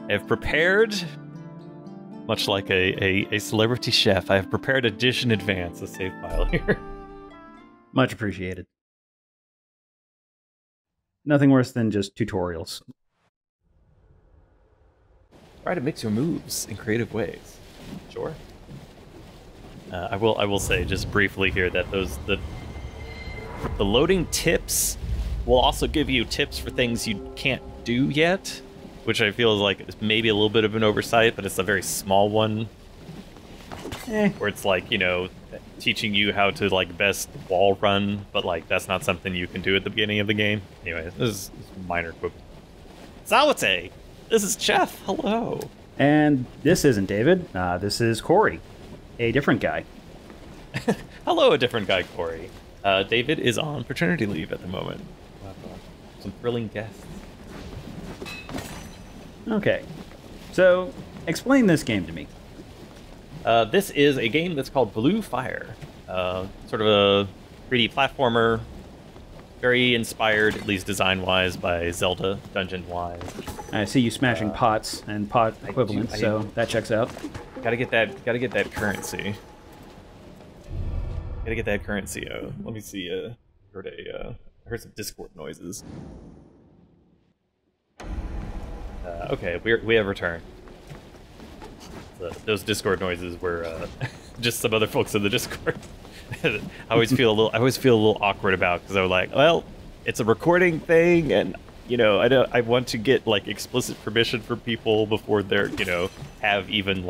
I have prepared, much like a celebrity chef, I have prepared a dish in advance, a save file here. Much appreciated. Nothing worse than just tutorials. Try to mix your moves in creative ways. Sure. I will say just briefly here that the loading tips will also give you tips for things you can't do yet, which I feel is like it's maybe a little bit of an oversight, but it's a very small one. Where it's like, you know, teaching you how to like best wall run, but like that's not something you can do at the beginning of the game. Anyway, this is minor quick. Salute! This is Jeff. Hello. And this isn't David. This is Corey, a different guy. Hello, a different guy, Corey. David is on paternity leave at the moment. Some thrilling guests. Okay, so explain this game to me. This is a game that's called Blue Fire. Sort of a 3D platformer, very inspired, at least design-wise, by Zelda, dungeon-wise. I see you smashing pots and pot equivalents, so that checks out. Gotta get that currency. Gotta get that currency. Let me see. I heard some Discord noises. Okay, we have returned. Those Discord noises were just some other folks in the Discord. I always feel a little awkward about, because I was like, well, it's a recording thing, and you know, I want to get like explicit permission from people before they're, you know, have even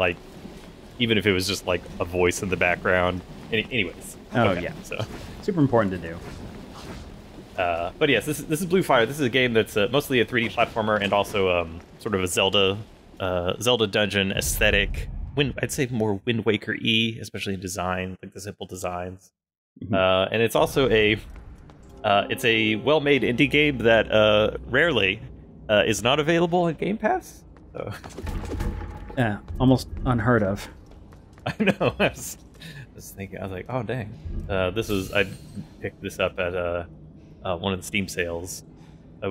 if it was just like a voice in the background. Anyways. Oh okay, yeah. So super important to do. But yes, this is Blue Fire. This is a game that's mostly a 3D platformer and also sort of a Zelda dungeon aesthetic. I'd say more Wind Waker-y, especially in design, like the simple designs. Mm-hmm. And it's also a well-made indie game that rarely is not available on Game Pass. So. Yeah, almost unheard of. I know. I was thinking. I was like, oh dang. I picked this up at one of the Steam sales,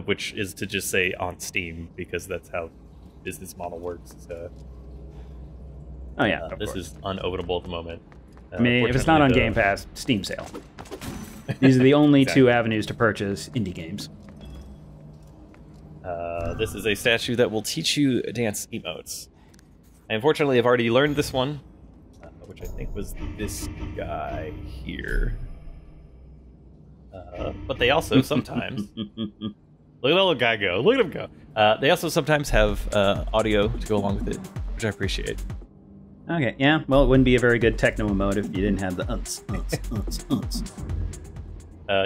which is to just say on Steam, because that's how business model works. So, oh yeah, this is unopenable at the moment. I mean, if it's not on Game Pass, Steam sale. These are the only two avenues to purchase indie games. This is a statue that will teach you dance emotes. I unfortunately have already learned this one, which I think was this guy here. But they also sometimes... Look at that little guy go. Look at him go. They also sometimes have audio to go along with it, which I appreciate. Okay, yeah. Well, it wouldn't be a very good techno mode if you didn't have the unts.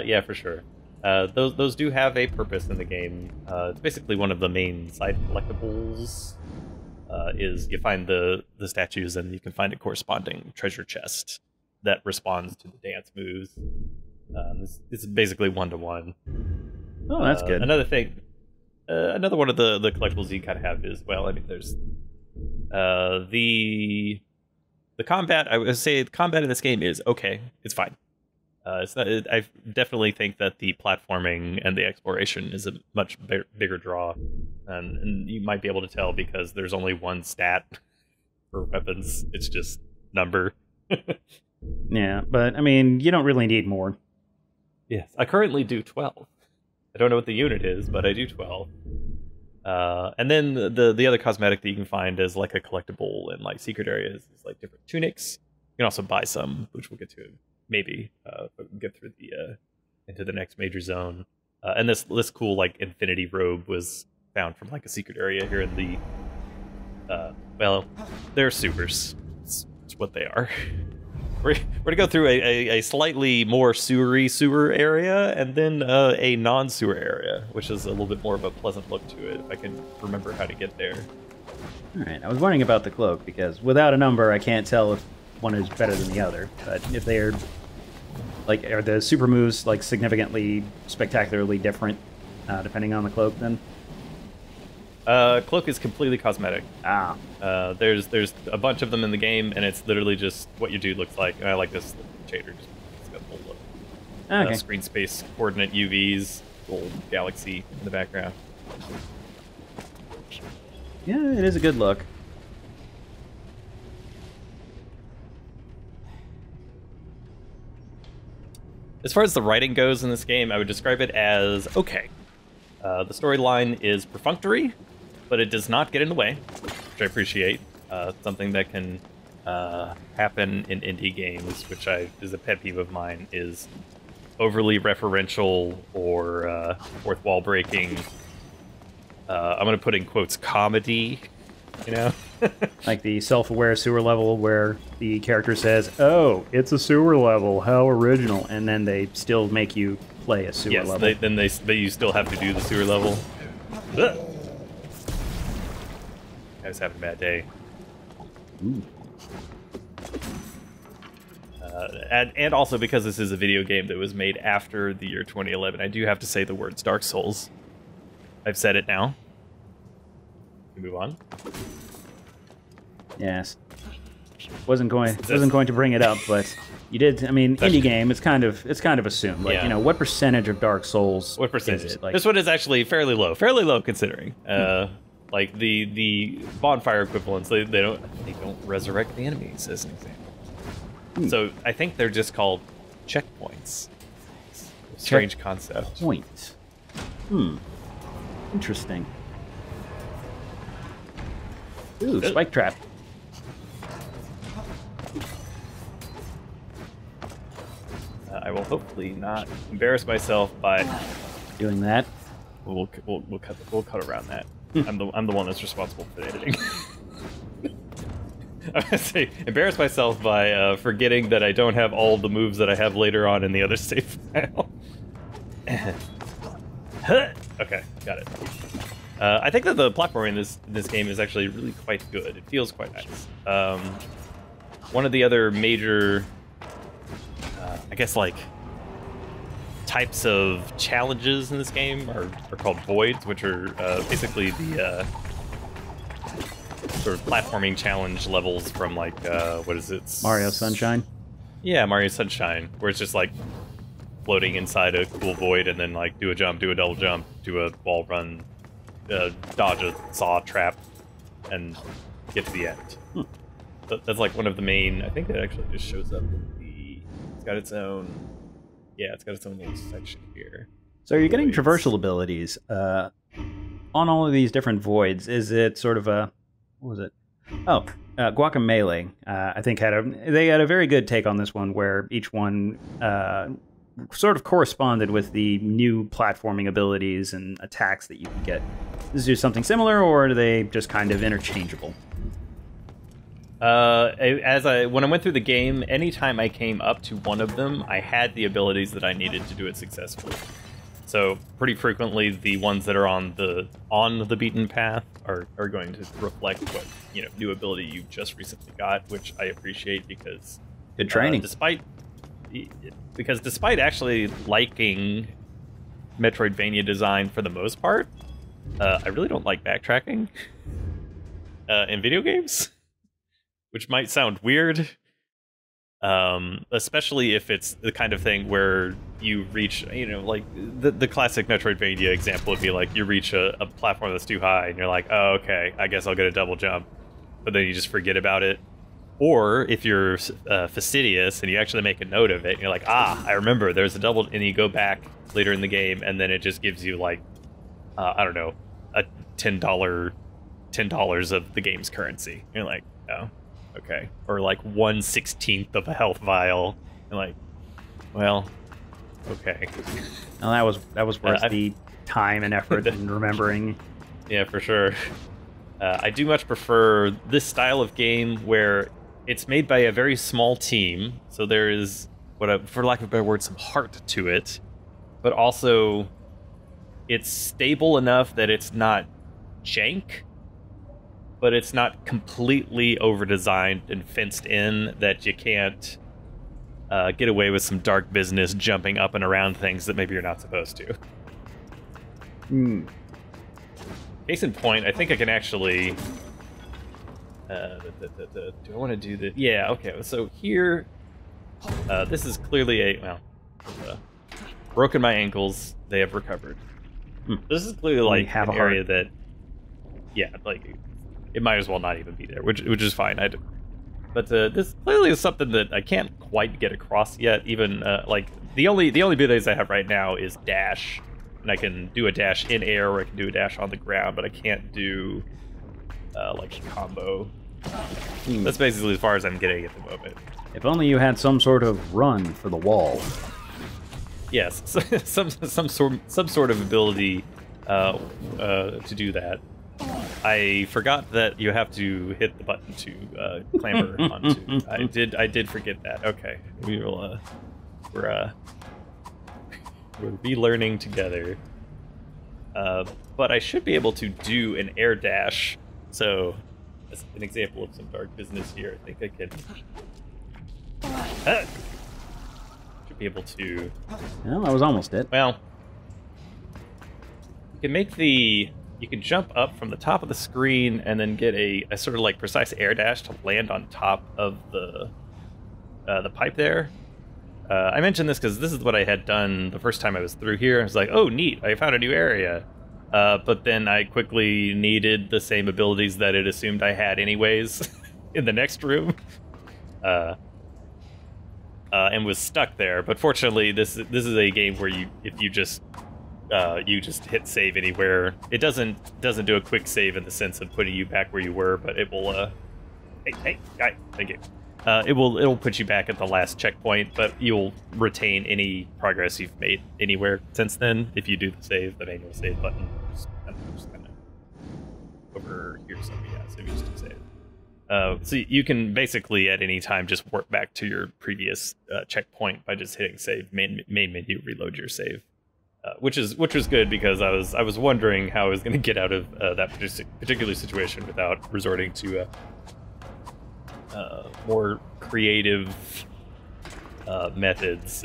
Yeah, for sure. Those do have a purpose in the game. It's basically one of the main side collectibles. Is you find the statues and you can find a corresponding treasure chest that responds to the dance moves. This is basically one-to-one. Oh, that's good. Another thing, another one of the collectibles you kind of have is, well, I mean, there's the combat. I would say the combat in this game is okay. It's fine. It's not. I definitely think that the platforming and the exploration is a much bigger draw, and you might be able to tell because there's only one stat for weapons. It's just number. Yeah, but I mean, you don't really need more. Yes, I currently do 12. I don't know what the unit is, but I do 12. And then the other cosmetic that you can find is like a collectible in like secret areas is like different tunics. You can also buy some, which we'll get to maybe if we get through the into the next major zone. And this cool like infinity robe was found from like a secret area here in the well, they're supers. It's what they are. We're gonna go through a slightly more sewer area, and then a non-sewer area, which is a little bit more of a pleasant look to it, if I can remember how to get there. Alright, I was wondering about the cloak, because without a number, I can't tell if one is better than the other. But if they're, like, are the super moves, like, significantly, spectacularly different, depending on the cloak, then? Cloak is completely cosmetic. Ah. There's a bunch of them in the game, and it's literally just what your dude looks like. And I like this shader. It's got a little okay. Screen space coordinate UVs, little galaxy in the background. Yeah, it is a good look. As far as the writing goes in this game, I would describe it as okay. The storyline is perfunctory, but it does not get in the way, which I appreciate. Something that can happen in indie games, which is a pet peeve of mine, is overly referential or fourth wall breaking. I'm going to put in quotes comedy, you know? Like the self-aware sewer level where the character says, "Oh, it's a sewer level, how original," and then they still make you play a sewer level. Yes, but you still have to do the sewer level. Ugh. I was having a bad day. Ooh. And also because this is a video game that was made after the year 2011, I do have to say the words Dark Souls. I've said it now. You move on. Yes. Wasn't going to bring it up, but you did. I mean, indie game. It's kind of assumed. Like, Yeah. you know, what percentage of Dark Souls? What percentage? is it? Like, This one is actually fairly low considering. Like the bonfire equivalents, they don't resurrect the enemies as an example. So I think they're just called checkpoints. Strange concept. Point. Interesting. Ooh, spike trap. I will hopefully not embarrass myself by Doing that. we'll cut around that. I'm the one that's responsible for the editing. I was gonna say embarrass myself by forgetting that I don't have all the moves that I have later on in the other save file. Okay, got it. I think that the platforming in this game is actually really quite good. It feels quite nice. One of the other major, I guess, like, types of challenges in this game are called voids, which are basically the sort of platforming challenge levels from, like, what is it? Mario Sunshine? Yeah, Mario Sunshine, where it's just, like, floating inside a cool void and then, like, do a jump, do a double jump, do a wall run, dodge a saw trap, and get to the end. That's, like, one of the main... I think it actually just shows up in the... It's got its own... Yeah, it's got its own little section here. So you're getting traversal abilities on all of these different voids. Is it sort of a... What was it? Oh, Guacamelee, I think, they had a very good take on this one, where each one sort of corresponded with the new platforming abilities and attacks that you could get. Does it do something similar, or are they just kind of interchangeable? When I went through the game, anytime I came up to one of them, I had the abilities that I needed to do it successfully. So pretty frequently, the ones that are on the beaten path are going to reflect what new ability you just recently got, which I appreciate because Good training. Despite actually liking Metroidvania design for the most part, I really don't like backtracking in video games. Which might sound weird, especially if it's the kind of thing where you reach, like the classic Metroidvania example would be like you reach a platform that's too high and you're like, oh, okay, I guess I'll get a double jump, but then you just forget about it. Or if you're fastidious and you actually make a note of it, and you're like, I remember there's a double, and you go back later in the game and then it just gives you like, I don't know, a $10 of the game's currency. And you're like, oh. Okay, or like 1/16 of a health vial, and like, well, okay. Well, that was worth the time and effort and remembering. Yeah, for sure. I do much prefer this style of game where it's made by a very small team, so there is, for lack of a better word, some heart to it, but also it's stable enough that it's not jank. But it's not completely over-designed and fenced in that you can't get away with some dark business jumping up and around things that maybe you're not supposed to. Case in point, I think I can actually... do I want to do this? Yeah, okay, so here... this is clearly broken my ankles, they have recovered. This is clearly like an area that... Yeah, like... it might as well not even be there, which is fine. But this clearly is something that I can't quite get across yet. Even like the only abilities I have right now is dash, and I can do a dash in air, or I can do a dash on the ground, but I can't do like a combo. That's basically as far as I'm getting at the moment. If only you had some sort of run for the wall. Yes, some sort of ability to do that. I forgot that you have to hit the button to clamber onto. I did forget that. Okay, we're relearning together. But I should be able to do an air dash. So, as an example of some dark business here, I think I can. Should be able to. Well, that was almost it. Well, you can make the. You can jump up from the top of the screen and then get a sort of like precise air dash to land on top of the pipe there. I mentioned this because this is what I had done the first time I was through here. I was like, oh, neat, I found a new area. But then I quickly needed the same abilities that it assumed I had anyways in the next room. And was stuck there. But fortunately, this is a game where if you just hit save anywhere. It doesn't do a quick save in the sense of putting you back where you were, but it will. Hey, guy, thank you. It'll put you back at the last checkpoint, but you'll retain any progress you've made anywhere since then if you do the save, the manual save button. Just kind of over here somewhere. Yeah, so you just do save. So you can basically at any time just warp back to your previous checkpoint by just hitting save, main menu, reload your save. Which was good because I was wondering how I was going to get out of that particular situation without resorting to more creative methods.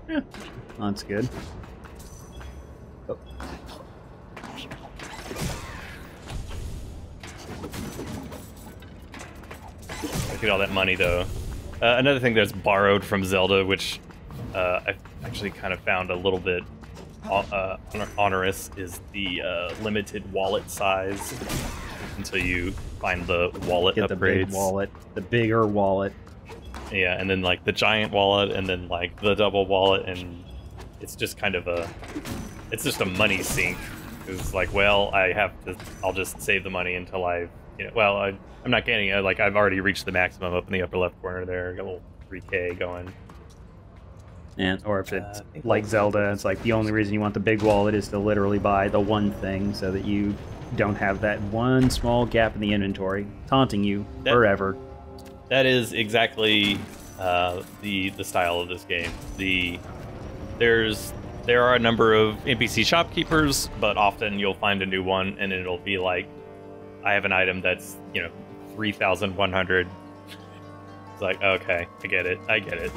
Yeah, that's good. Oh. Look at all that money, though. Another thing that's borrowed from Zelda, which I've actually kind of found a little bit onerous, is the limited wallet size until you find the wallet Get upgrades. The big wallet, the bigger wallet. Yeah, and then like the giant wallet, and then like the double wallet, and it's just kind of it's just a money sink. It's like, well, I'll just save the money until I'm not getting it. Like I've already reached the maximum up in the upper left corner there. Got a little 3K going. And or if it's like Zelda, it's like the only reason you want the big wallet is to literally buy the one thing so that you don't have that one small gap in the inventory taunting you forever. That is exactly the style of this game. There are a number of NPC shopkeepers, but often you'll find a new one and it'll be like, I have an item that's 3,100. It's like, okay, I get it.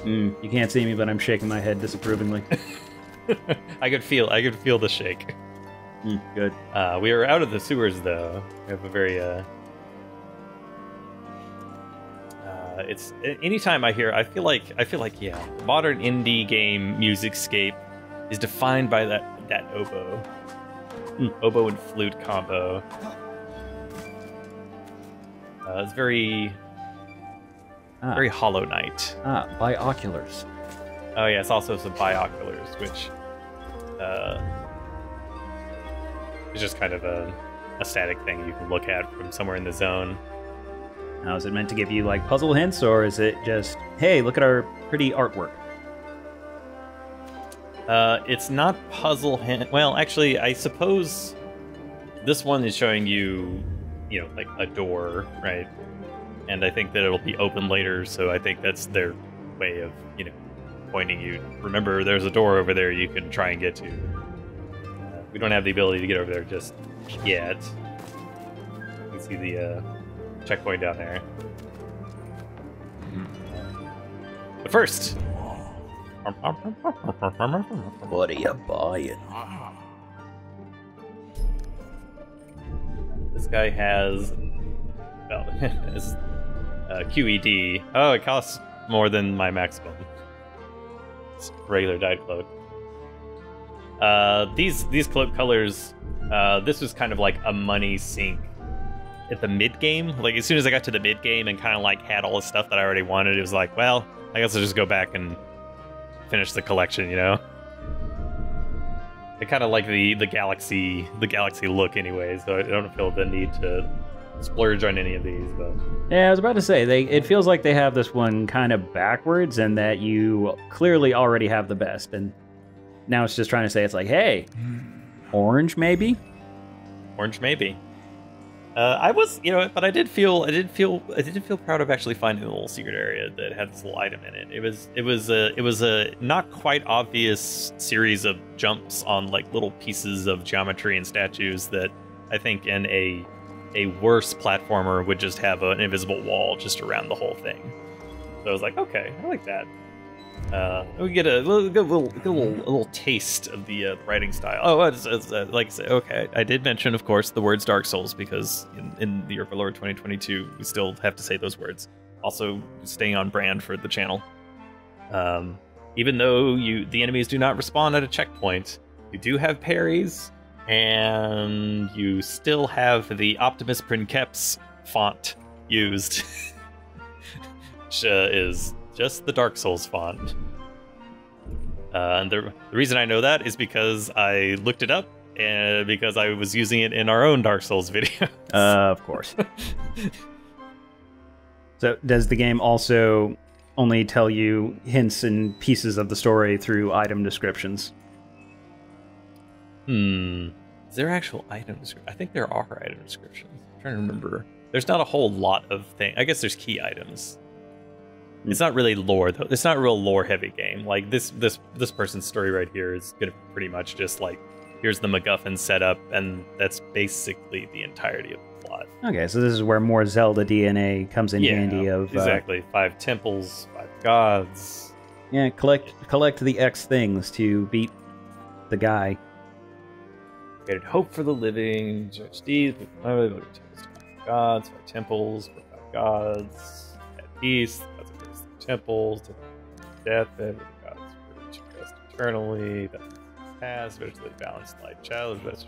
You can't see me, but I'm shaking my head disapprovingly. I could feel the shake. Good. We are out of the sewers, though. We have a very it's anytime I feel like yeah, modern indie game musicscape is defined by that oboe, oboe and flute combo. It's very Hollow Knight. Binoculars. Oh yeah, it's also some binoculars, which is just kind of a static thing you can look at from somewhere in the zone. Now, is it meant to give you like puzzle hints, or is it just, hey, look at our pretty artwork? It's not puzzle hint. Well, actually, I suppose this one is showing you, like a door, right? And I think that it'll be open later, so I think that's their way of, pointing you. Remember, there's a door over there you can try and get to. We don't have the ability to get over there just yet. You can see the checkpoint down there. But first... What are you buying? This guy has... Well, has QED. Oh, it costs more than my maximum. It's regular Diet Cloak. These cloak colors, this was kind of like a money sink at the mid game. Like as soon as I got to the mid game and kind of like had all the stuff that I already wanted, it was like, well, I guess I'll just go back and finish the collection, you know. I kind of like the galaxy look anyway, so I don't feel the need to splurge on any of these. But yeah, I was about to say it feels like they have this one kind of backwards, and that you clearly already have the best, and now it's just trying to say it's like, hey, orange maybe. I was, you know, but I did feel proud of actually finding a little secret area that had this little item in it. It was a not quite obvious series of jumps on like little pieces of geometry and statues that I think in a worse platformer would just have an invisible wall just around the whole thing. So I was like, okay, I like that. We get a little taste of the writing style. Oh, like I said, okay. I did mention, of course, the words Dark Souls because in the Year of our Lord 2022, we still have to say those words. Also, staying on brand for the channel. Even though the enemies do not respawn at a checkpoint, you do have parries, and you still have the Optimus Princeps font used, which is just the Dark Souls font. And the reason I know that is because I looked it up, and because I was using it in our own Dark Souls video. Of course. So does the game also only tell you hints and pieces of the story through item descriptions? Is there actual item descriptions? I think there are item descriptions. I'm trying to remember. There's not a whole lot of things. I guess there's key items. It's not really lore, though. It's not a real lore-heavy game. Like, this person's story right here is gonna pretty much just, like, here's the MacGuffin setup, and that's basically the entirety of the plot. Okay, so this is where more Zelda DNA comes in handy of... exactly. 5 temples, 5 gods. Yeah, collect the X things to beat the guy. Created hope for the living, judge deeds, 5 gods, 5 temples, 5 gods, at peace, temples, death, and gods rest eternally, that past, visually balanced light child, much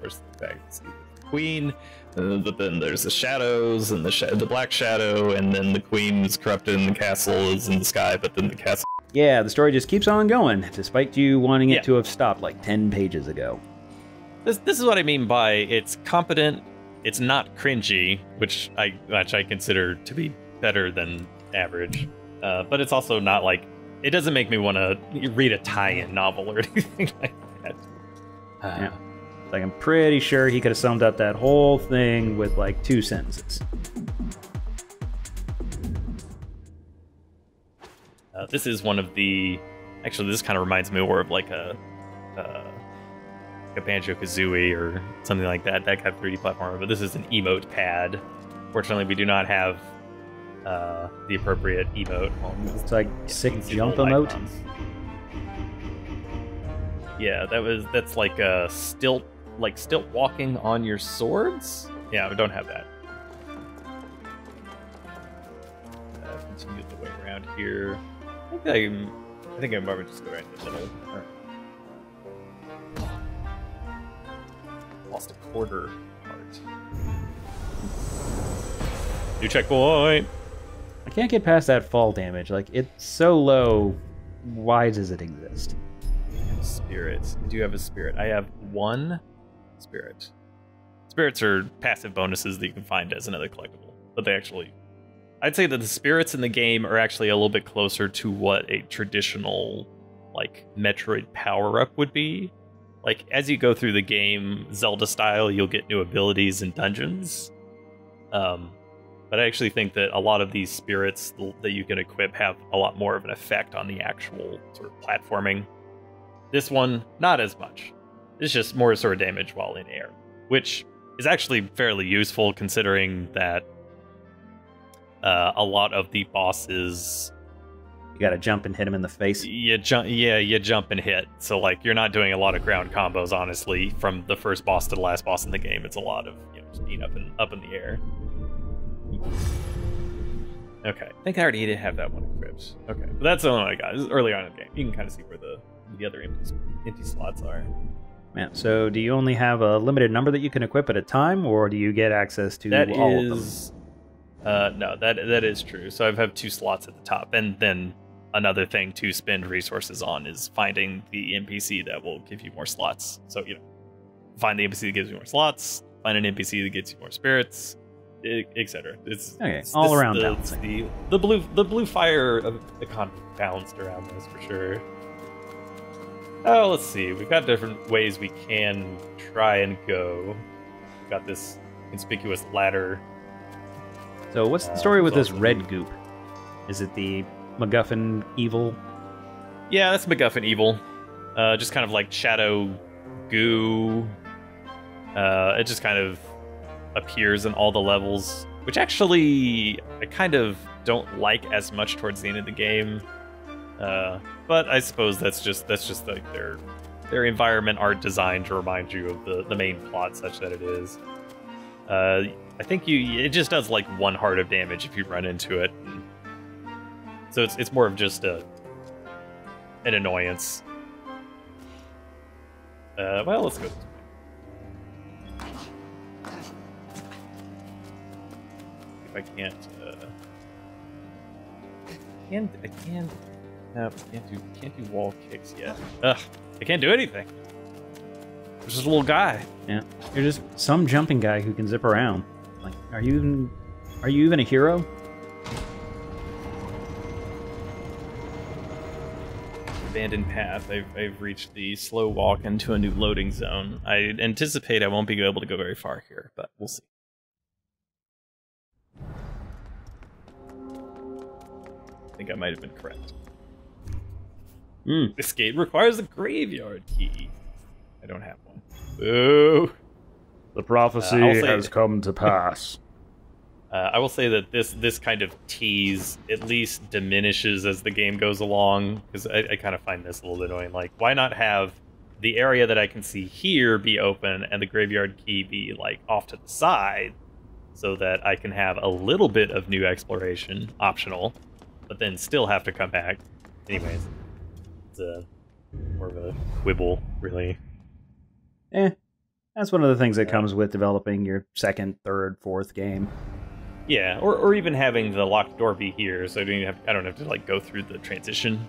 worse than the fact the queen. But then there's the shadows and the black shadow, and then the queen is corrupted, and the castle is in the sky. But then the castle. Yeah, the story just keeps on going, despite you wanting it to have stopped like 10 pages ago. This is what I mean by it's competent. It's not cringy, which I consider to be better than average. But it's also not like, it doesn't make me want to read a tie-in novel or anything like that. Yeah. Like, I'm pretty sure he could have summed up that whole thing with like 2 sentences. This is one of the... Actually, this kind of reminds me more of like a Banjo-Kazooie or something like that kind of 3D platformer. But this is an emote pad. Fortunately, we do not have the appropriate emote. It's like sick jump emote. Icons. Yeah, that's like a stilt walking on your swords. Yeah, we don't have that. Continue the way around here. I think I'm just go right in the middle. Lost a quarter part. New checkpoint. I can't get past that fall damage. Like, it's so low. Why does it exist? Spirits. I do have a spirit. I have 1 spirit. Spirits are passive bonuses that you can find as another collectible. But they actually... I'd say that the spirits in the game are actually a little bit closer to what a traditional, like, Metroid power-up would be. Like, as you go through the game, Zelda-style, you'll get new abilities and dungeons. But I actually think that a lot of these spirits that you can equip have a lot more of an effect on the actual sort of platforming. This one, not as much. It's just more sword damage while in air, which is actually fairly useful considering that a lot of the bosses... You gotta jump and hit him in the face. You jump and hit. So, like, you're not doing a lot of ground combos, honestly, from the first boss to the last boss in the game. It's a lot of, just being up in the air. Okay, I think I already did have that one equipped. Okay, but that's the one I got. This is early on in the game. You can kind of see where the other images are. empty slots are. Yeah, so do you only have a limited number that you can equip at a time, or do you get access to all of them? No, that is true. So I have 2 slots at the top, and then another thing to spend resources on is finding the NPC that will give you more slots. So, find the NPC that gives you more slots, find an NPC that gets you more spirits, etc. It's all around balancing. The blue fire economy balanced around this for sure. Oh, let's see. We've got different ways we can try and go. We've got this conspicuous ladder. So what's the story with this red goop? Is it the MacGuffin evil? Yeah, that's MacGuffin evil. Just kind of like shadow goo. It just kind of appears in all the levels, which actually I kind of don't like as much towards the end of the game. But I suppose that's just like their environment art designed to remind you of the main plot, such that it is. I think it just does like 1 heart of damage if you run into it. So it's more of just an annoyance. Well, let's go this way. If I can't, no, can't do wall kicks yet. Ugh, I can't do anything. I'm just a little guy. Yeah, you're just some jumping guy who can zip around. Like, are you even a hero? Abandoned path. I've reached the slow walk into a new loading zone. I anticipate I won't be able to go very far here, but we'll see. I think I might have been correct. This gate requires a graveyard key. I don't have one. Boo! The prophecy has come to pass. I will say that this kind of tease at least diminishes as the game goes along, because I kind of find this a little bit annoying. Like, why not have the area that I can see here be open and the graveyard key be like off to the side, so that I can have a little bit of new exploration, optional, but then still have to come back. Anyways, it's more of a quibble, really. That's one of the things that comes with developing your 2nd, 3rd, 4th game. Yeah, or even having the locked door be here, so I don't have to like go through the transition.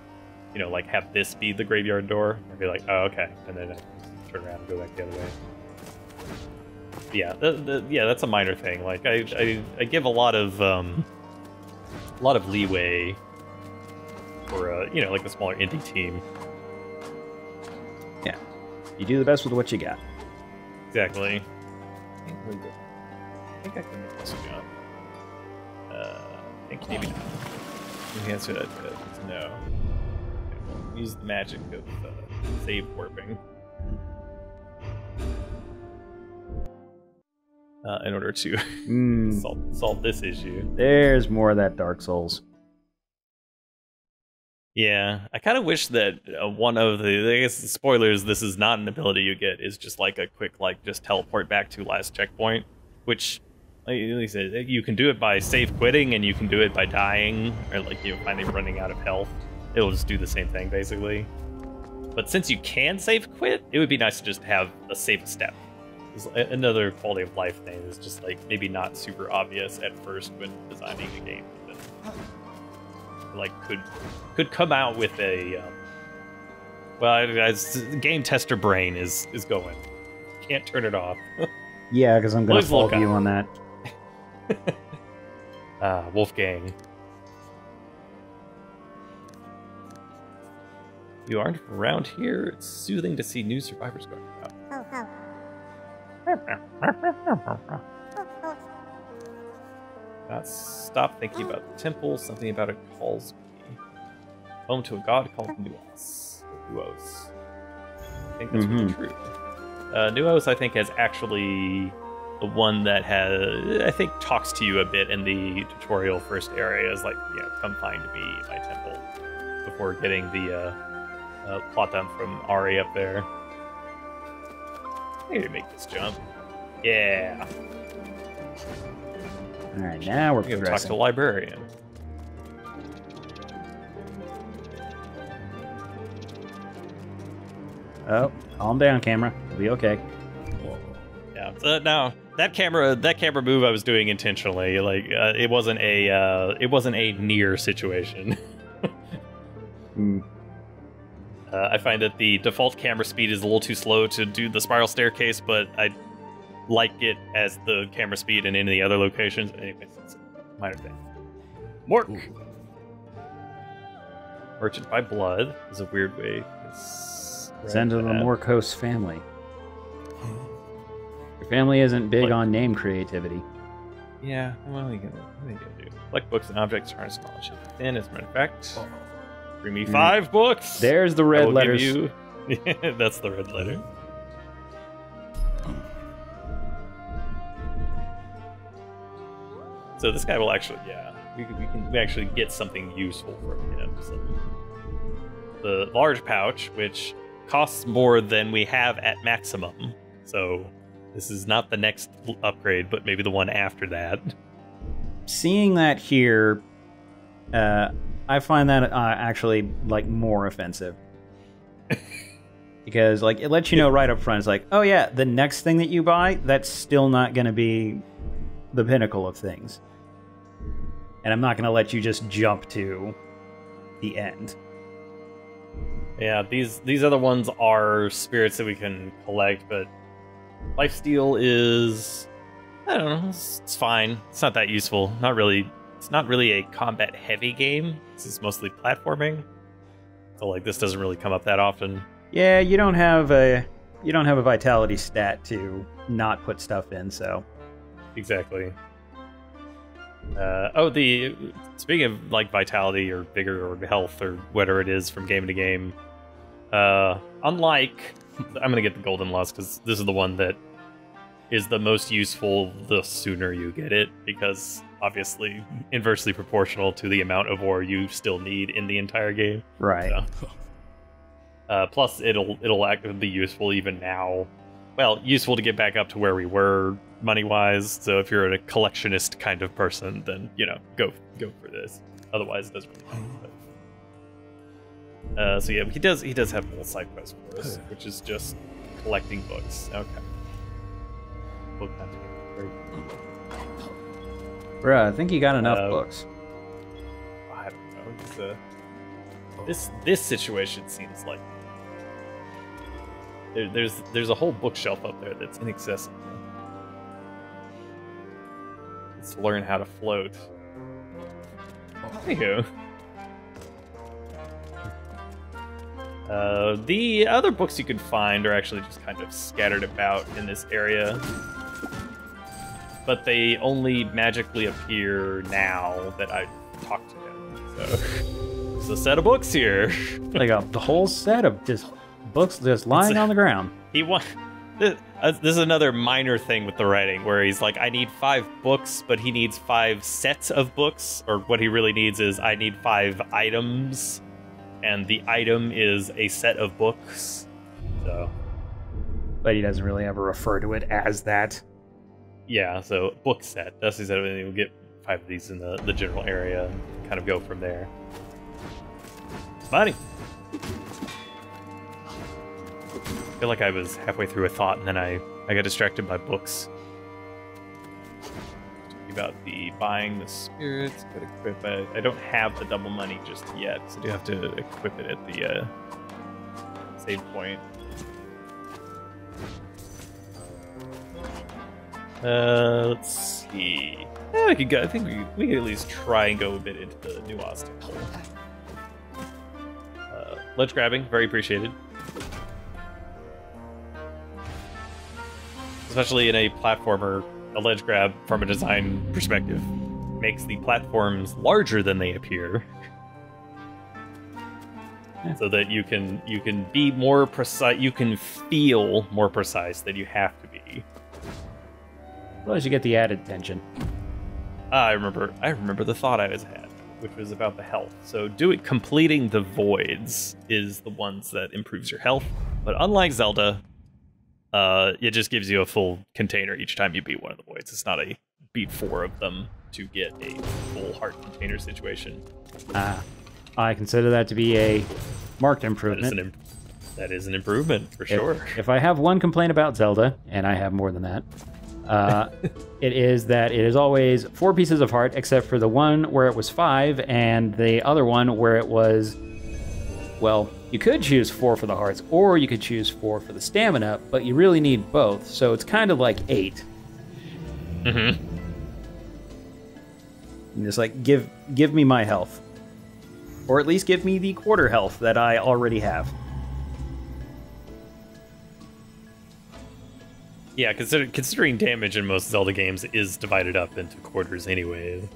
Like have this be the graveyard door, or be like, oh, okay, and then I can turn around and go back the other way. Yeah, that's a minor thing. Like I give a lot of leeway for like a smaller indie team. Yeah, you do the best with what you got. Exactly. I think I can make this jump. I think maybe not. The answer to that is no. Okay, we'll use the magic of save warping in order to solve this issue. There's more of that Dark Souls. Yeah, I kind of wish that one of I guess spoilers, this is not an ability you get, is just like a quick, like, just teleport back to last checkpoint, which, like I said, you can do it by save quitting, and you can do it by dying, or like, finally running out of health. It'll just do the same thing, basically. But since you can save quit, it would be nice to just have a save step. Another quality of life thing is just, like, maybe not super obvious at first when designing a game, but like could come out with a as game tester brain is going, can't turn it off. Yeah, because I'm gonna fault you on that. Wolfgang, you aren't around here. It's soothing to see new survivors going out. Stop thinking about the temple. Something about it calls me. Home to a god called Nuos. I think that's really true. Nuos, I think, has actually the one that I think talks to you a bit in the tutorial first area. Is like, come find me in my temple, before getting the plot down from Ari up there. I need to make this jump. Yeah. All right, now we're progressing. Talk to the librarian. Oh, calm down, camera. It'll be okay. Yeah. So now that camera move I was doing intentionally. Like it wasn't a near situation. I find that the default camera speed is a little too slow to do the spiral staircase, but I like it as the camera speed in any other locations. Anyways, it's a minor thing. Mork! Merchant by blood is a weird way to send to the Morkos family. Your family isn't big on name creativity. Yeah, what are you gonna do? Collect books and objects, harness knowledge within as a matter of fact. Bring me 5 books! There's the red letters. That's the red letter. So this guy will actually, we actually get something useful from him. So the large pouch, which costs more than we have at maximum. So this is not the next upgrade, but maybe the one after that. Seeing that here, I find that actually like more offensive. Because like it lets you know right up front, it's like, oh yeah, the next thing that you buy, that's still not going to be the pinnacle of things. And I'm not going to let you just jump to the end. Yeah, these other ones are spirits that we can collect, but lifesteal is, I don't know, it's fine. It's not that useful. It's not really a combat heavy game. This is mostly platforming. So like this doesn't really come up that often. Yeah, you don't have a vitality stat to not put stuff in, so. Exactly. Speaking of like vitality or vigor or health or whatever it is from game to game, unlike, I'm gonna get the golden lust because this is the one that is the most useful the sooner you get it, because obviously inversely proportional to the amount of ore you still need in the entire game. Right. So. Plus it'll actively be useful even now. Well, useful to get back up to where we were money-wise, so if you're a collectionist kind of person, then, go for this. Otherwise, it doesn't really matter. So yeah, he does have a little side quest for us, which is just collecting books. Okay. Book hunting. Bruh, I think you got enough books. I don't know. This situation seems like there's a whole bookshelf up there that's inaccessible. To learn how to float. Anywho. The other books you can find are actually just kind of scattered about in this area. But they only magically appear now that I talk to him. So there's a set of books here. Like the whole set of just books just lying on the ground. This is another minor thing with the writing, where he's like, I need 5 books, but he needs 5 sets of books, or what he really needs is, I need 5 items, and the item is a set of books. So, but he doesn't really ever refer to it as that. Yeah, so book set. That's what he said. We'll get 5 of these in the general area, and kind of go from there. Money. I feel like I was halfway through a thought and then I got distracted by books. Talking about the buying the spirits, could equip it. I don't have the double money just yet, so I do have to equip it at the save point. Let's see. Yeah, we could go. I think we could at least try and go a bit into the nuanced temple. Ledge grabbing, very appreciated. Especially in a platformer, a ledge grab from a design perspective makes the platforms larger than they appear, so that you can be more precise. You can feel more precise than you have to be. Well, as you get the added tension. I remember the thought I had, which was about the health. So completing the voids is the ones that improves your health, but unlike Zelda. It just gives you a full container each time you beat one of the voids. It's not a beat 4 of them to get a full heart container situation. I consider that to be a marked improvement. That is an improvement for sure. If I have one complaint about Zelda, and I have more than that, it is that it is always 4 pieces of heart, except for the one where it was 5, and the other one where it was, well, you could choose 4 for the hearts, or you could choose 4 for the stamina, but you really need both, so it's kind of like 8. Mm-hmm. And just like, give me my health. Or at least give me the quarter health that I already have. Yeah, considering damage in most Zelda games is divided up into quarters anyway.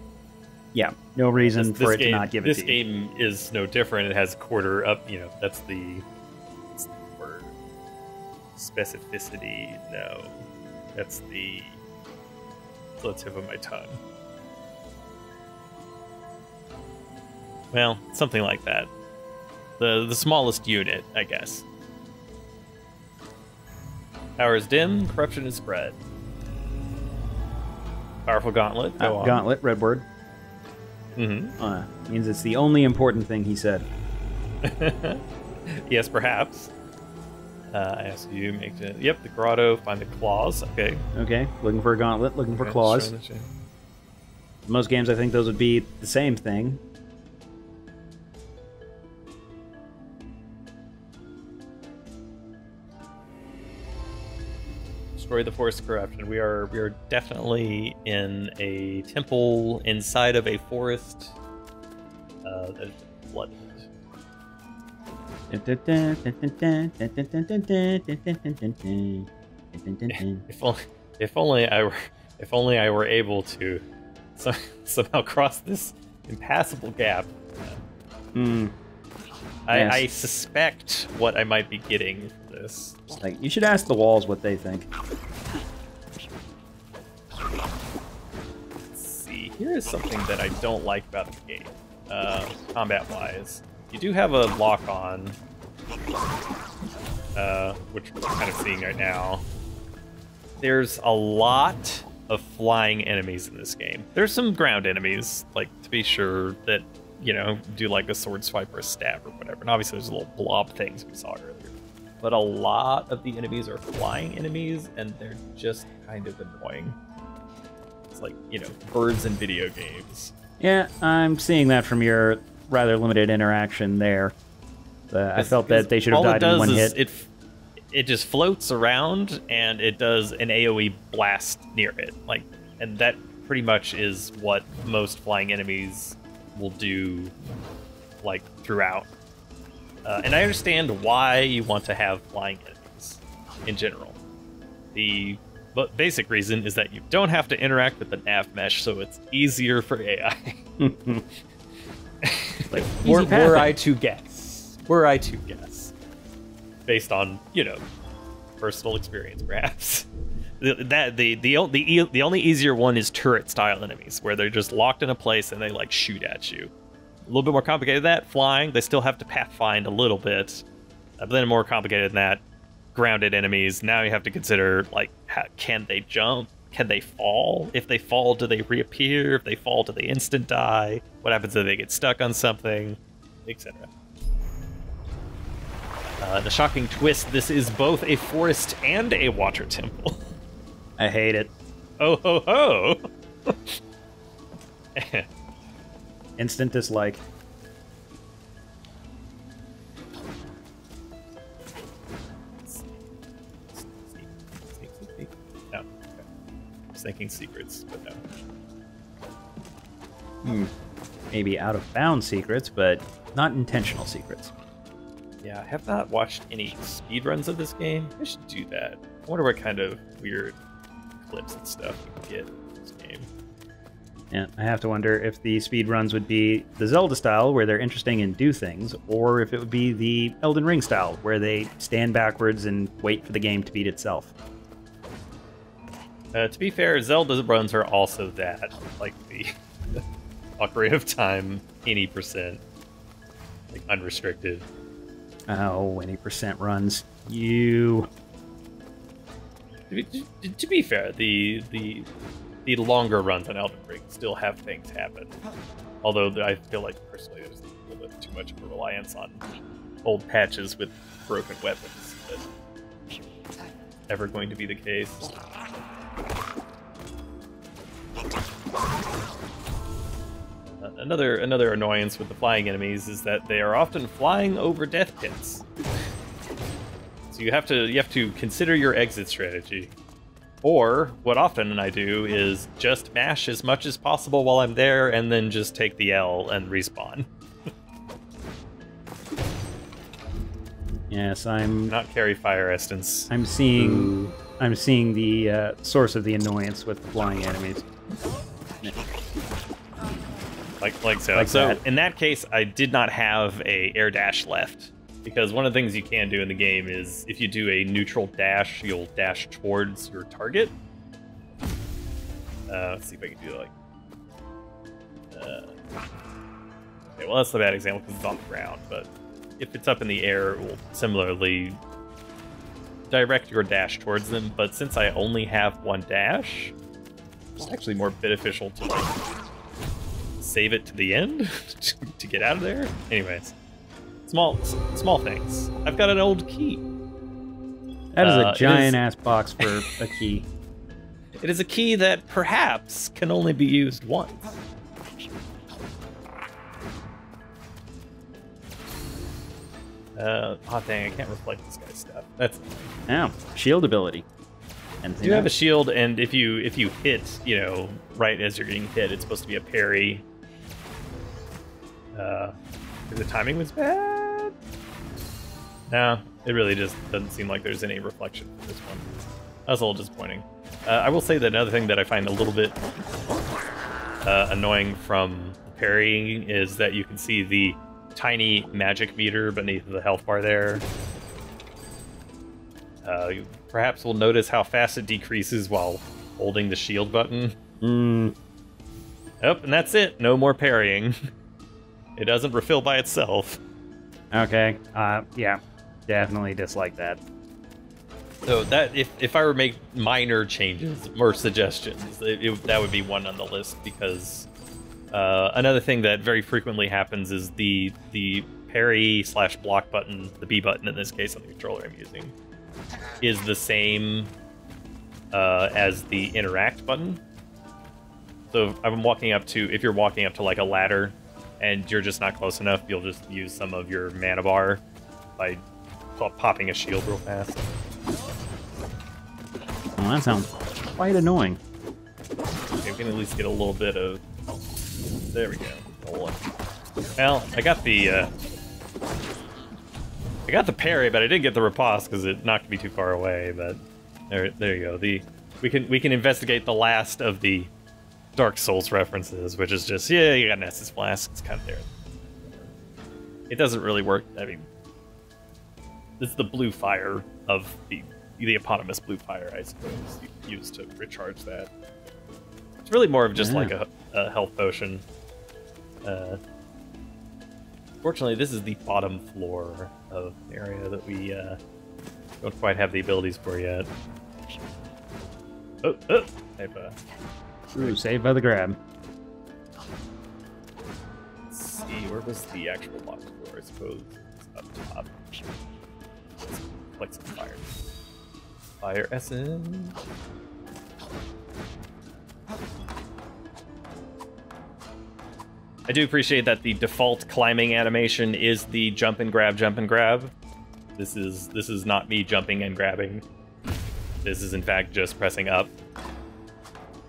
Yeah, no reason for it to not give it to you. This game is no different. It has quarter up, that's the word. Specificity, no. That's the tip of my tongue. Well, something like that. The smallest unit, I guess. Power is dim, corruption is spread. Powerful gauntlet. Go on. Gauntlet, red word. Mm-hmm. Means it's the only important thing he said. Yes, perhaps. I ask you, make it. Yep, the grotto, find the claws. Okay. Okay, looking for a gauntlet, looking for claws. Most games, I think those would be the same thing. Destroy the forest corruption. We are definitely in a temple inside of a forest that is flooded. If only I were able to somehow cross this impassable gap. I suspect what I might be getting from this. Like, you should ask the walls what they think. Let's see. Here is something that I don't like about the game, combat-wise. You do have a lock-on, which we're kind of seeing right now. There's a lot of flying enemies in this game. There's some ground enemies, like, to be sure, that, do like a sword swipe or a stab or whatever. And obviously there's little blob things we saw earlier. But a lot of the enemies are flying enemies, and they're just kind of annoying. It's like, birds in video games. Yeah, I'm seeing that from your rather limited interaction there. I felt that they should have died in one hit. It just floats around, and it does an AoE blast near it. And that pretty much is what most flying enemies will do, throughout. And I understand why you want to have flying enemies in general. The basic reason is that you don't have to interact with the nav mesh, so it's easier for AI. Were I to guess, based on personal experience, perhaps. The only easier one is turret style enemies, where they're just locked in a place and they shoot at you. A little bit more complicated than that, flying, they still have to pathfind a little bit. But then more complicated than that, grounded enemies, now you have to consider, can they jump? Can they fall? If they fall, do they reappear? If they fall, do they instant die? What happens if they get stuck on something? Etc. The shocking twist, this is both a forest and a water temple. I hate it. Oh ho ho! Instant dislike. No. Okay. I was thinking secrets, but no. Maybe out of bounds secrets, but not intentional secrets. Yeah, I have not watched any speedruns of this game. I should do that. I wonder what kind of weird clips and stuff you can get in this game. Yeah, I have to wonder if the speedruns would be the Zelda style, where they're interesting and do things, or if it would be the Elden Ring style, where they stand backwards and wait for the game to beat itself. To be fair, Zelda runs are also that, the Ocarina of Time, any percent, unrestricted. Oh, any percent runs. You. To be fair, the longer runs on Elden Ring still have things happen. Although I feel personally there's a little bit with too much of a reliance on old patches with broken weapons. That's ever going to be the case. Another annoyance with the flying enemies is that they are often flying over death pits. So you have to consider your exit strategy. Or what often I do is just mash as much as possible while I'm there, and then just take the L and respawn. Yes, I'm not carry fire essence. I'm seeing the source of the annoyance with the flying enemies. Like so. So in that case, I did not have a air dash left, because one of the things you can do in the game is if you do a neutral dash, you'll dash towards your target. Let's see if I can do like. Okay, well that's the bad example because it's on the ground, but if it's up in the air, it will similarly direct your dash towards them. But since I only have one dash, it's actually more beneficial to like save it to the end to get out of there. Anyways, small things. I've got an old key. That is a giant ass box for a key. It is a key that perhaps can only be used once. Oh dang, I can't reflect this guy's stuff. That's yeah, shield ability. You have a shield, and if you hit, you know, right as you're getting hit, it's supposed to be a parry. The timing was bad. No, it really just doesn't seem like there's any reflection for this one. That was a little disappointing. I will say that another thing that I find a little bit annoying from parrying is that you can see the tiny magic meter beneath the health bar there. You perhaps will notice how fast it decreases while holding the shield button. Yep, and that's it. No more parrying. It doesn't refill by itself. Okay. Yeah, definitely dislike that. So that if I were to make minor changes or suggestions, that would be one on the list, because another thing that very frequently happens is the parry / block button, the B button in this case on the controller I'm using, is the same as the interact button. So if you're walking up to like a ladder and you're just not close enough, you'll just use some of your mana bar by popping a shield real fast. Well, that sounds quite annoying. You can at least get a little bit of... There we go. Well, I got the parry, but I didn't get the riposte because it knocked me too far away. But there you go. We can investigate the last of the Dark Souls references, which is just, yeah, you got an Estus Flask. It's kind of there. It doesn't really work. I mean, this is the blue fire of the eponymous blue fire, I suppose, you use to recharge that. It's really more of just like a health potion. Fortunately, this is the bottom floor of an area that we don't quite have the abilities for yet. Oh! Ooh, saved by the grab. Let's see, where was the actual locked floor? I suppose it's up top. Like some fire. Fire essence. I do appreciate that the default climbing animation is the jump and grab, jump and grab. This is not me jumping and grabbing. This is in fact just pressing up.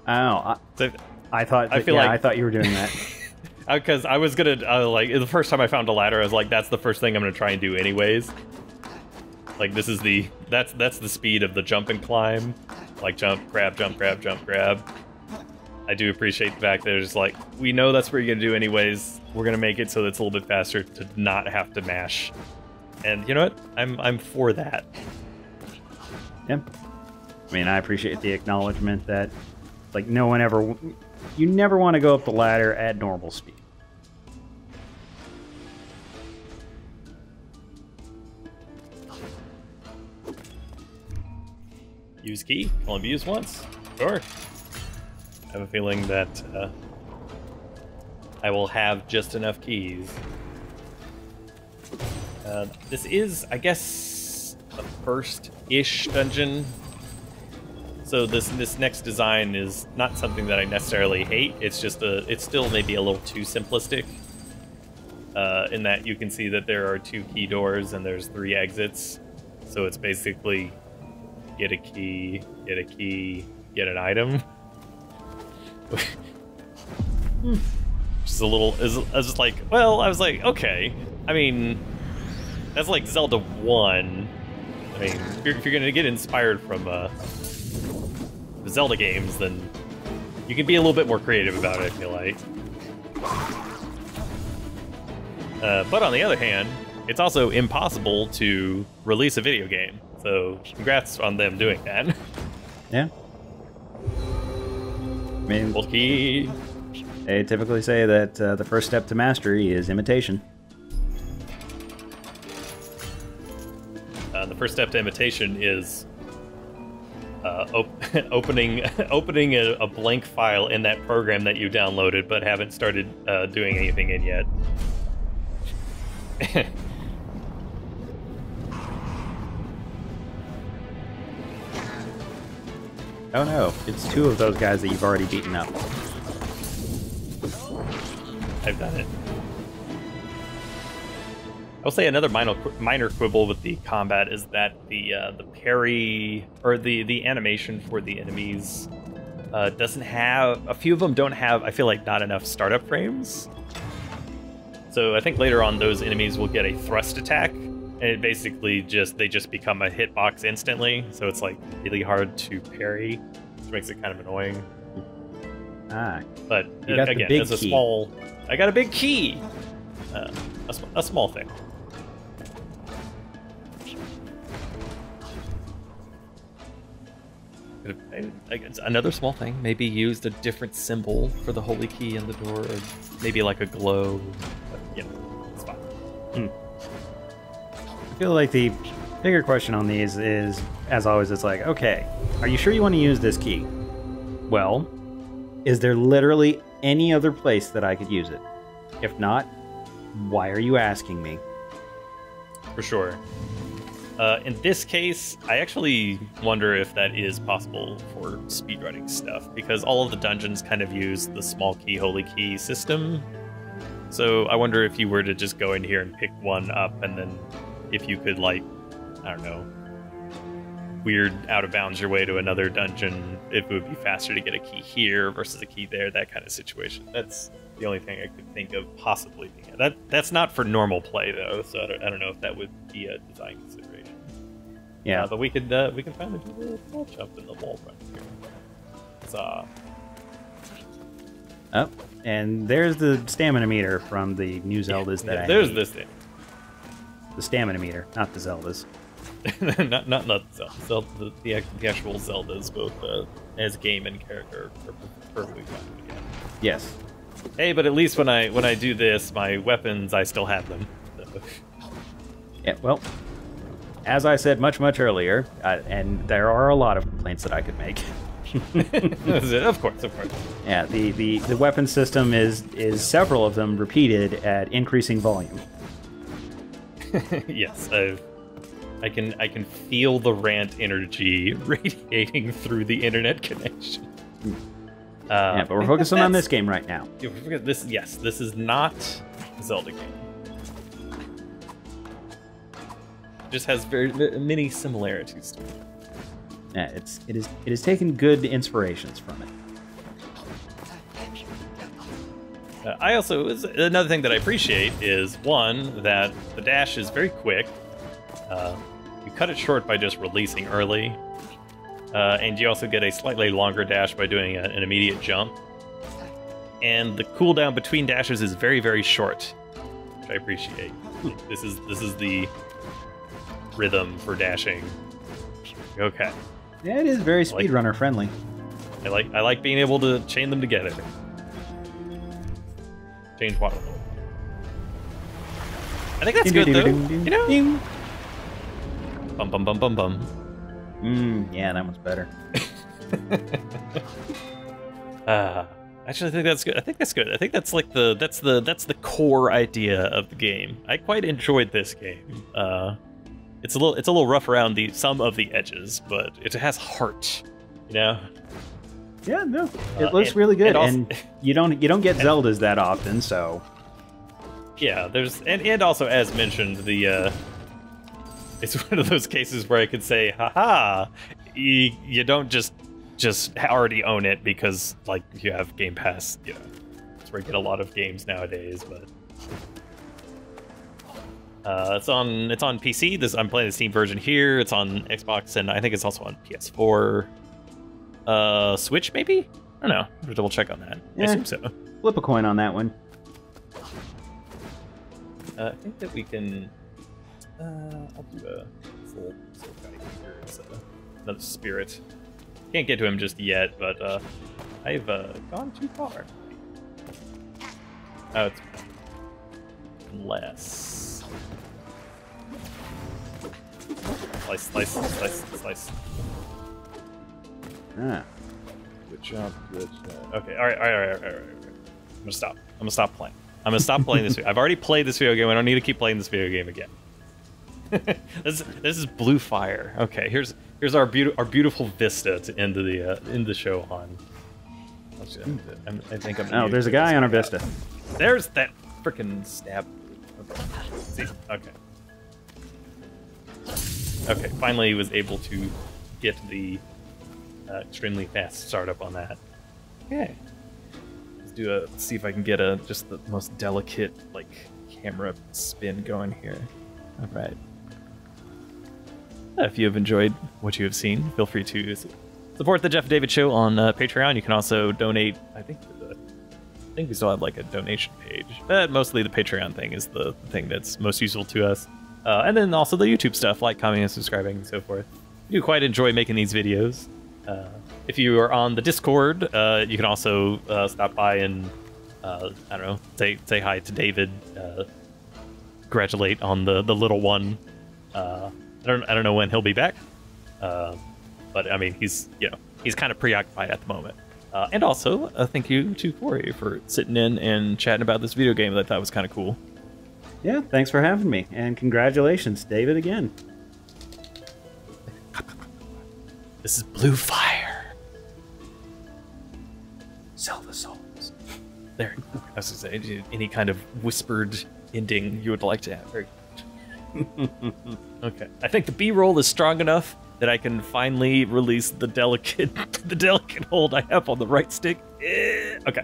Oh, I thought you were doing that. Because I was gonna like the first time I found a ladder, I was like, that's the first thing I'm gonna try and do anyways. Like this is that's the speed of the jump and climb, like jump, grab, jump, grab, jump, grab. I do appreciate the fact that it's like, we know that's what you're gonna do anyways. We're gonna make it so that it's a little bit faster to not have to mash. And you know what? I'm for that. Yeah. I mean, I appreciate the acknowledgement that, like, you never want to go up the ladder at normal speed. Use key. Can only be used once. Sure. I have a feeling that I will have just enough keys. This is, I guess, the first-ish dungeon. So this next design is not something that I necessarily hate. It's just it's still maybe a little too simplistic. In that you can see that there are 2 key doors and there's 3 exits. So it's basically get a key, get an item. Just a little. I was just like, well, I was like, okay. I mean, that's like Zelda 1. I mean, if you're gonna get inspired from the Zelda games, then you can be a little bit more creative about it, I feel like. But on the other hand, it's also impossible to release a video game. So congrats on them doing that. Yeah. I mean, Bulky. they typically say that the first step to mastery is imitation. The first step to imitation is opening a blank file in that program that you downloaded but haven't started doing anything in yet. Oh no, it's 2 of those guys that you've already beaten up. I've done it. I'll say another minor quibble with the combat is that the parry or the animation for the enemies doesn't have, a few of them don't have, I feel like, not enough startup frames. So I think later on those enemies will get a thrust attack, and it basically they just become a hitbox instantly. So it's like really hard to parry, which makes it kind of annoying. Ah, But you got again, the big as a key. I got a big key. A small thing. Another small thing, maybe used a different symbol for the holy key in the door, or maybe like a glow. But, yeah, it's fine. I feel like the bigger question on these is, as always, it's like, okay, are you sure you want to use this key? Well, is there literally any other place that I could use it? If not, why are you asking me? For sure. In this case, I actually wonder if that is possible for speedrunning stuff, because all of the dungeons kind of use the small key, holy key system. So I wonder if you were to just go in here and pick one up, and then if you could, like, I don't know, weird out of bounds your way to another dungeon, if it would be faster to get a key here versus a key there, that kind of situation. That's the only thing I could think of possibly being that's not for normal play though, so I don't know if that would be a design consideration. Yeah, but we can finally do the wall jump in the wall run here. So, oh, and there's the stamina meter from the new Zeldas that I there's hate. this thing. The stamina meter, not the Zeldas. not Zelda. The actual Zeldas, both as game and character, are perfectly fine. Yeah. Yes. Hey, but at least when I do this, my weapons, I still have them. So. Yeah, well, as I said much earlier, and there are a lot of complaints that I could make. Of course. Yeah, the weapon system is several of them repeated at increasing volume. Yes, I can feel the rant energy radiating through the internet connection. Yeah, but we're focusing on this game right now. This is not a Zelda game. It just has very many similarities to it. Yeah, it is taking good inspirations from it. I also, another thing that I appreciate is, one, that the dash is very quick. You cut it short by just releasing early. And you also get a slightly longer dash by doing an immediate jump. And the cooldown between dashes is very, very short, which I appreciate. This is the rhythm for dashing. Okay. Yeah, it is very speedrunner friendly. I like being able to chain them together. Change water. I think that's good though. You know? Bum bum bum bum bum. Yeah, that one's better. Actually, I think that's good. I think that's good. I think that's like the core idea of the game. I quite enjoyed this game. It's a little rough around some of the edges, but it has heart, you know. Yeah, no, it looks really good, and you don't get Zeldas that often, so. Yeah, there's and also as mentioned, it's one of those cases where I could say, haha, you don't just already own it because like you have Game Pass, you know. That's where you get a lot of games nowadays, but it's on PC. I'm playing the Steam version here. It's on Xbox, and I think it's also on PS4. Switch maybe? I don't know. I have to double check on that. Yeah. I assume so. Flip a coin on that one. I think that we can. I'll do a full guy here. It's another spirit. Can't get to him just yet, but I've gone too far. Oh, it's less. Slice. Ah. Good job. Okay, all right. I'm gonna stop playing. I'm gonna stop playing this video. I've already played this video game. I don't need to keep playing this video game again. this is Blue Fire. Okay, here's our beautiful vista to end the show on. I think I'm. Oh, there's a guy on our vista. There's that frickin' stab. See? Okay. Finally, was able to get the extremely fast startup on that. Okay. Let's see if I can get just the most delicate like camera spin going here. All right. If you have enjoyed what you have seen, feel free to support the Jeff and David Show on Patreon. You can also donate. I think we still have like a donation page, but mostly the Patreon thing is the thing that's most useful to us. And then also the YouTube stuff, like commenting and subscribing and so forth. I do quite enjoy making these videos. If you are on the Discord, you can also stop by and I don't know, say hi to David. Congratulate on the little one. I don't know when he'll be back, but I mean he's kind of preoccupied at the moment. And also thank you to Corey for sitting in and chatting about this video game that I thought was kind of cool. Yeah, thanks for having me, and congratulations, David, again. This is Blue Fire. Sell the souls. There. I was gonna say, any kind of whispered ending you would like to have. Very okay. I think the B-roll is strong enough that I can finally release the delicate hold I have on the right stick. Okay.